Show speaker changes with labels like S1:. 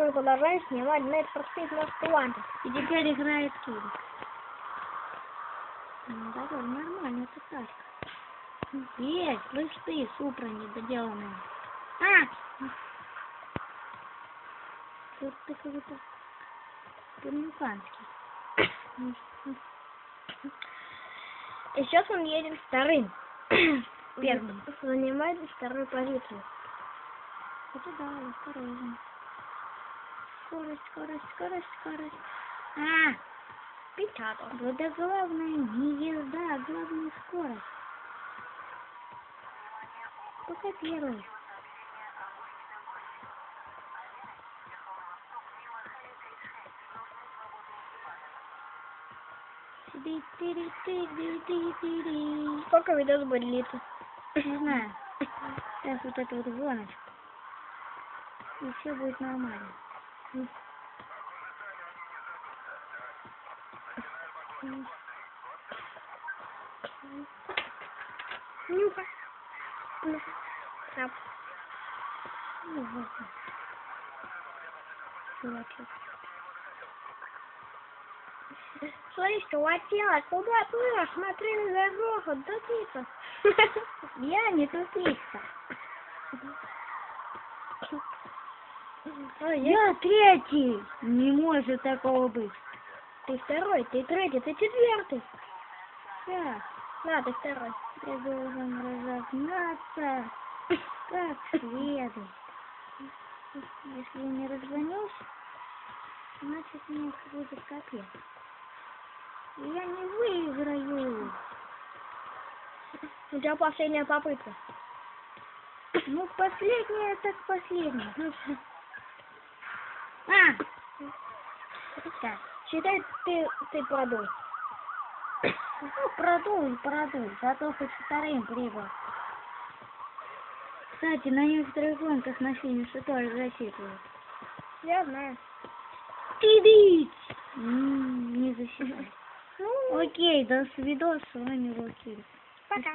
S1: мы продолжаем снимать Need for Speed Most Wanted.
S2: И теперь играет Кирик. Ну, давай, нормально, это так. Есть, слышь ты, Супра недоделанная. Тут ты как-то по-американски.
S1: И сейчас он едет вторым.
S2: Первым.
S1: Занимает вторую позицию.
S2: Это да, осторожно. Скорость, скорость, скорость, скорость.
S1: Печатал.
S2: Вот да главное не езда, а главное скорость. Пока первый.
S1: Сколько видос будет длиться?
S2: Не знаю. Сейчас вот эту вот гоночку. И все будет нормально.
S1: Ну-ка. Хап.
S2: Ну вот. Чувачок.
S1: Слышь, чувачок, куда плывешь? Смотри на дорогу, тупица.
S2: Я не тупица. Я третий. Не может такого быть.
S1: Ты второй, ты третий, ты четвертый.
S2: Да.
S1: Да, ты второй.
S2: Я должен разогнаться как следует. Если я не разгонюсь, значит мне будет капец. И я не выиграю.
S1: У тебя последняя попытка.
S2: Ну, последняя, так последняя.
S1: Так, считай, ты продул.
S2: Ну, продул. Зато хоть вторым прибыл. Кстати, на некоторых гонках на финише тоже засчитывают.
S1: Я знаю.
S2: Не засчитывают. Окей, до свидос, с вами был Кирик.
S1: Пока.